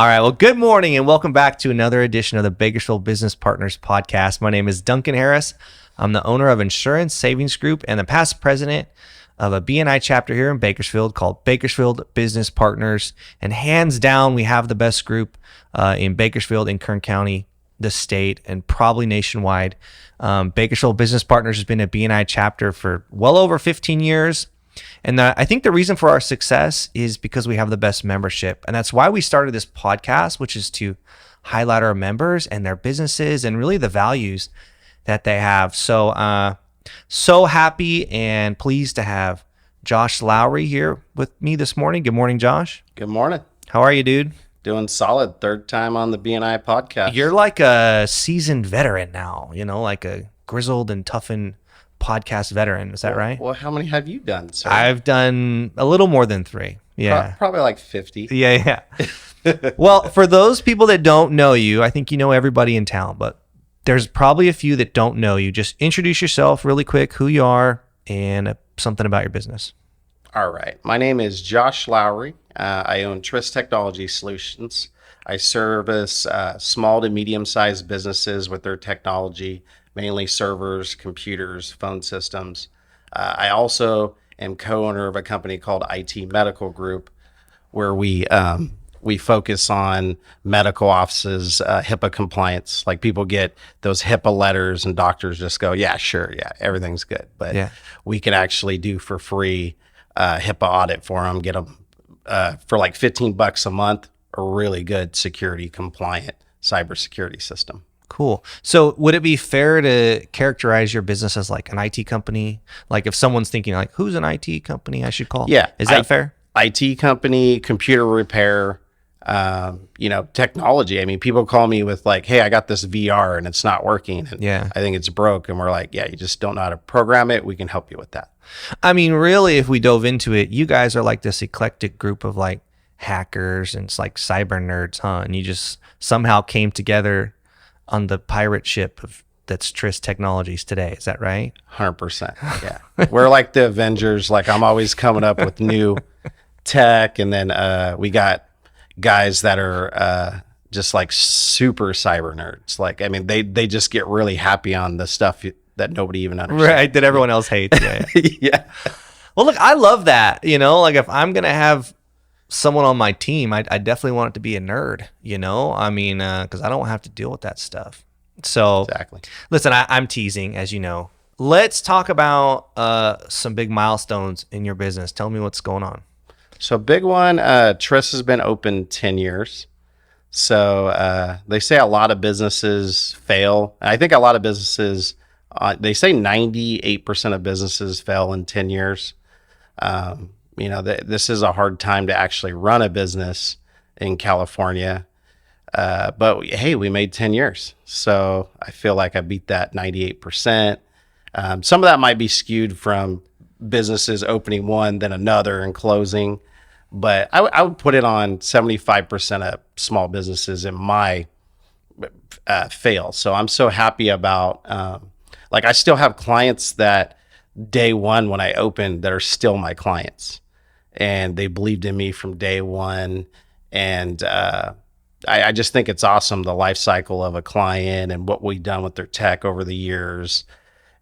All right. Well, good morning and welcome back to another edition of the Bakersfield Business Partners podcast. My name is Duncan Harris. I'm the owner of Insurance Savings Group and the past president of a BNI chapter here in Bakersfield called Bakersfield Business Partners. And hands down, we have the best group in Bakersfield, in Kern County, the state, and probably nationwide. Bakersfield Business Partners has been a BNI chapter for well over 15 years. And I think the reason for our success is because we have the best membership. And that's why we started this podcast, which is to highlight our members and their businesses and really the values that they have. So, so happy and pleased to have Josh Lowrey here with me this morning. Good morning, Josh. Good morning. How are you, dude? Doing solid. Third time on the BNI podcast. You're like a seasoned veteran now, like a grizzled and toughened podcast veteran. Is that right? Well, how many have you done, sir? I've done a little more than 3. Yeah. Probably like 50. Yeah. Well, for those people that don't know you, I think you know everybody in town, but there's probably a few that don't know you. Just introduce yourself really quick, who you are, and something about your business. All right. My name is Josh Lowrey. I own TRIS Technology Solutions. I service small to medium-sized businesses with their technology, mainly servers, computers, phone systems. I also am co-owner of a company called IT Medical Group, where we focus on medical offices, HIPAA compliance. Like people get those HIPAA letters and doctors just go, yeah, sure, yeah, everything's good. But we can actually do for free HIPAA audit for them, get them for like $15 a month, a really good security compliant cybersecurity system. Cool. So would it be fair to characterize your business as like an IT company? Like if someone's thinking like, who's an IT company I should call? Yeah. Is that fair? IT company, computer repair, technology. I mean, people call me with like, hey, I got this VR and it's not working. And I think it's broke. And we're like, yeah, you just don't know how to program it. We can help you with that. I mean, really, if we dove into it, you guys are like this eclectic group of like hackers and it's like cyber nerds, huh? And you just somehow came together on the pirate ship that's TRIS Technologies today. Is that right? 100%. Yeah. We're like the Avengers. Like I'm always coming up with new tech. And then we got guys that are just like super cyber nerds. Like, I mean, they just get really happy on the stuff that nobody even understands. Right. That everyone else hates. Yeah. Yeah. Well, look, I love that. Like if I'm going to have someone on my team, I definitely want it to be a nerd, I mean, because I don't have to deal with that stuff. So exactly. Listen, I'm teasing, as you know. Let's talk about some big milestones in your business. Tell me what's going on. So big one, TRIS has been open 10 years. So they say a lot of businesses fail. I think a lot of businesses, they say 98% of businesses fail in 10 years. This is a hard time to actually run a business in California. But hey, we made 10 years. So I feel like I beat that 98%. Some of that might be skewed from businesses opening one, then another and closing. But I would put it on 75% of small businesses in my fail. So I'm so happy about, I still have clients that day one when I opened that are still my clients. And they believed in me from day one. And I just think it's awesome, the life cycle of a client and what we've done with their tech over the years.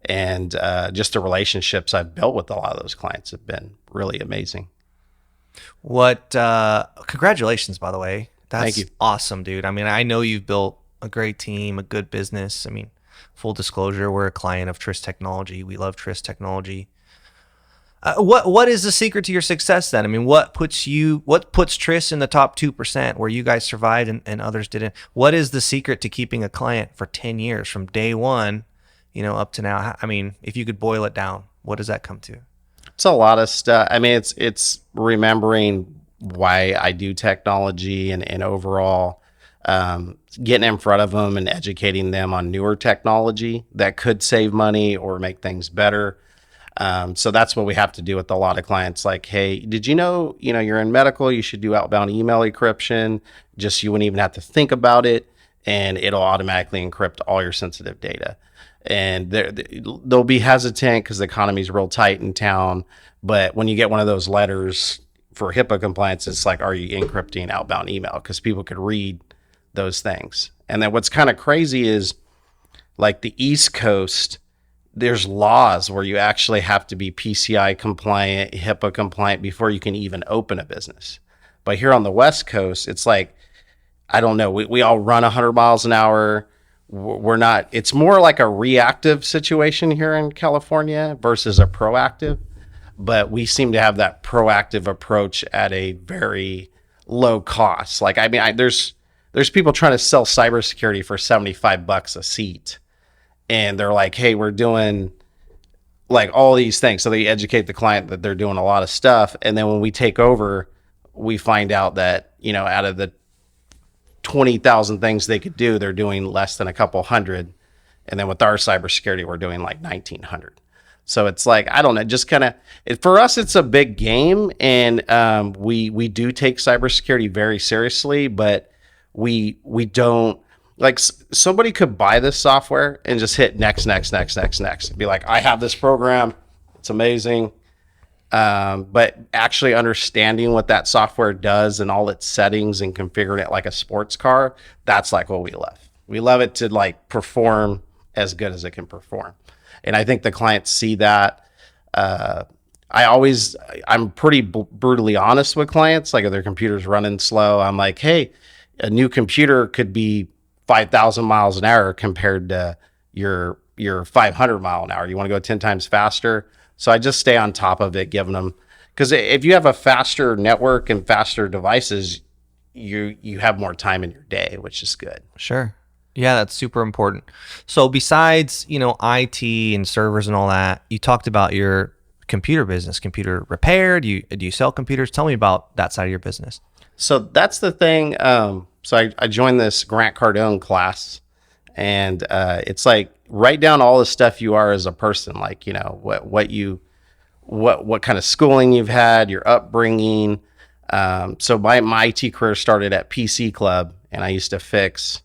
And just the relationships I've built with a lot of those clients have been really amazing. Congratulations, by the way. Thank you. Awesome, dude. I mean, I know you've built a great team, a good business. I mean, full disclosure, we're a client of TRIS Technology. We love TRIS Technology. What is the secret to your success then? I mean, what puts TRIS in the top 2% where you guys survived and others didn't? What is the secret to keeping a client for 10 years from day one, up to now? I mean, if you could boil it down, what does that come to? It's a lot of stuff. I mean, it's remembering why I do technology and overall getting in front of them and educating them on newer technology that could save money or make things better. So that's what we have to do with a lot of clients. Like, hey, did you know, you're in medical, you should do outbound email encryption. Just you wouldn't even have to think about it, and it'll automatically encrypt all your sensitive data. And they'll be hesitant because the economy is real tight in town. But when you get one of those letters, for HIPAA compliance, it's like, are you encrypting outbound email? Because people could read those things. And then what's kind of crazy is like the East Coast, there's laws where you actually have to be PCI compliant, HIPAA compliant before you can even open a business. But here on the West Coast, it's like, I don't know, we all run 100 miles an hour. We're not, it's more like a reactive situation here in California versus a proactive. But we seem to have that proactive approach at a very low cost. Like, I mean, there's people trying to sell cybersecurity for $75 a seat. And they're like, hey, we're doing like all these things. So they educate the client that they're doing a lot of stuff. And then when we take over, we find out that, you know, out of the 20,000 things they could do, they're doing less than a couple hundred. And then with our cybersecurity, we're doing like 1,900. So it's like, I don't know, just kind of, for us, it's a big game. And we do take cybersecurity very seriously, but we don't, like, somebody could buy this software and just hit next. Be like, I have this program. It's amazing. But actually understanding what that software does and all its settings and configuring it like a sports car, that's like what we love. We love it to like perform as good as it can perform. And I think the clients see that. I'm pretty brutally honest with clients. Like if their computer's running slow, I'm like, hey, a new computer could be 5,000 miles an hour compared to your 500 mile an hour. You want to go 10 times faster. So I just stay on top of it, giving them, because if you have a faster network and faster devices, you have more time in your day, which is good. Sure. Yeah, that's super important. So besides, you know, IT and servers and all that, you talked about your computer business, computer repair. Do you sell computers? Tell me about that side of your business. So that's the thing. So I joined this Grant Cardone class, and it's like, write down all the stuff you are as a person, like, you know, what kind of schooling you've had, your upbringing. So my IT career started at PC Club, and I used to fix,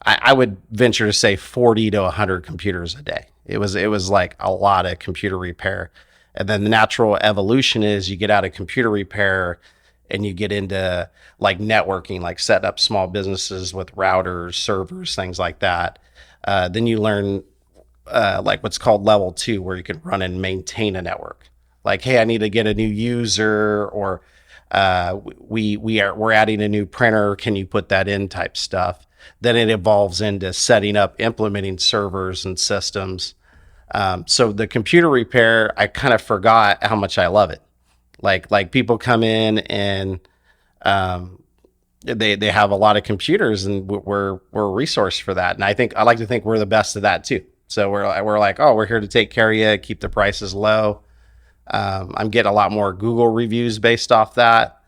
I would venture to say 40 to 100 computers a day. It was like a lot of computer repair. And then the natural evolution is you get out of computer repair and you get into like networking, like setting up small businesses with routers, servers, things like that. Then you learn like what's called level 2, where you can run and maintain a network. Like, hey, I need to get a new user, or we're adding a new printer. Can you put that in? Type stuff. Then it evolves into setting up, implementing servers and systems. So the computer repair, I kind of forgot how much I love it. Like people come in and they have a lot of computers, and we're a resource for that. And I like to think we're the best of that too. So we're like, oh, we're here to take care of you, keep the prices low. I'm getting a lot more Google reviews based off that.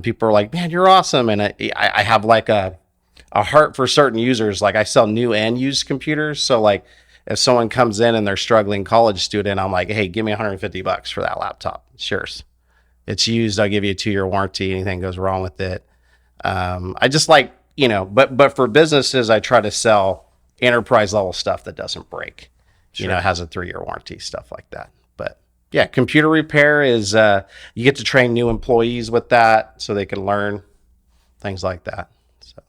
People are like, man, you're awesome. And I have like a heart for certain users. Like I sell new and used computers. So like if someone comes in and they're struggling college student, I'm like, hey, give me $150 for that laptop. It's yours. It's used. I'll give you a 2-year warranty. Anything goes wrong with it. I just like, you know, but for businesses, I try to sell enterprise level stuff that doesn't break, sure. You know, has a 3-year warranty, stuff like that. But yeah, computer repair is, you get to train new employees with that so they can learn things like that. So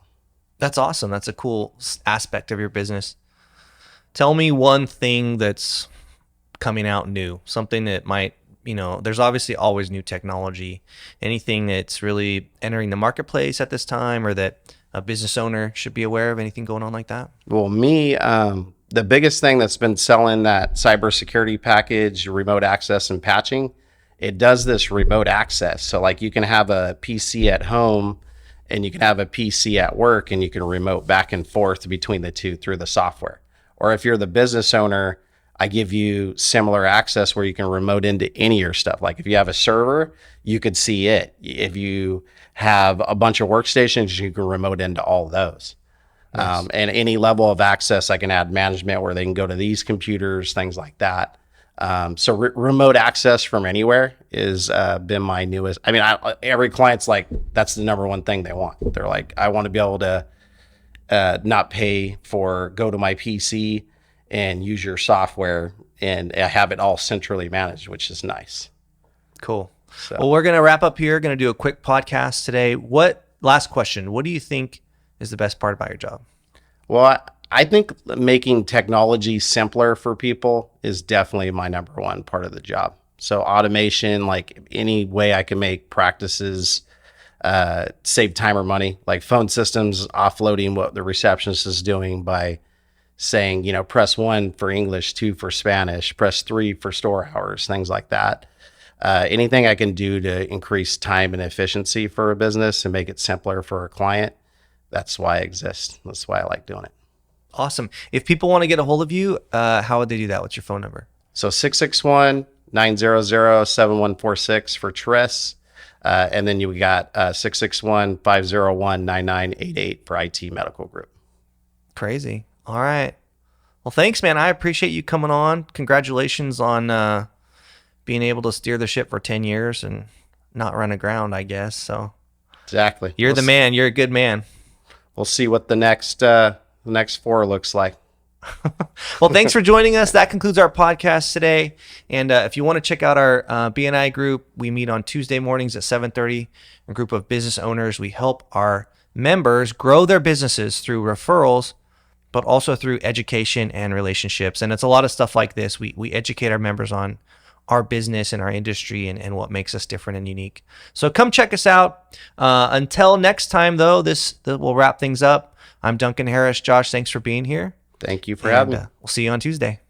that's awesome. That's a cool aspect of your business. Tell me one thing that's coming out new, something that might, you know, there's obviously always new technology, anything that's really entering the marketplace at this time, or that a business owner should be aware of, anything going on like that? Well, the biggest thing that's been selling that cybersecurity package, remote access and patching, it does this remote access. So like you can have a PC at home and you can have a PC at work, and you can remote back and forth between the two through the software. Or if you're the business owner, I give you similar access where you can remote into any of your stuff. Like if you have a server, you could see it. If you have a bunch of workstations, you can remote into all those. Nice. And any level of access, I can add management where they can go to these computers, things like that. So remote access from anywhere is been my newest. I mean, every client's like, that's the number one thing they want. They're like, I want to be able to not pay for, go to my PC and use your software and have it all centrally managed, which is nice. Cool. So, Well, we're going to wrap up here. Going to do a quick podcast today. Last question. What do you think is the best part about your job? well, I think making technology simpler for people is definitely my number one part of the job. So automation, like any way I can make practices save time or money, like phone systems, offloading what the receptionist is doing by saying, press 1 for English, 2 for Spanish, press 3 for store hours, things like that. Anything I can do to increase time and efficiency for a business and make it simpler for a client, that's why I exist. That's why I like doing it. Awesome. If people want to get a hold of you, how would they do that? What's your phone number? So 661-900-7146 for TRIS. And then you got 661-501-9988 for IT Medical Group. Crazy. All right. Well, thanks, man. I appreciate you coming on. Congratulations on being able to steer the ship for 10 years and not run aground, I guess. So Exactly. you're the man. You're a good man. We'll see what the next 4 looks like. Well, thanks for joining us. That concludes our podcast today. And if you want to check out our BNI group, we meet on Tuesday mornings at 7:30. A group of business owners. We help our members grow their businesses through referrals, but also through education and relationships. And it's a lot of stuff like this. We educate our members on our business and our industry and what makes us different and unique. So come check us out. Until next time, though, this will wrap things up. I'm Duncan Harris. Josh, thanks for being here. Thank you for having me. We'll see you on Tuesday.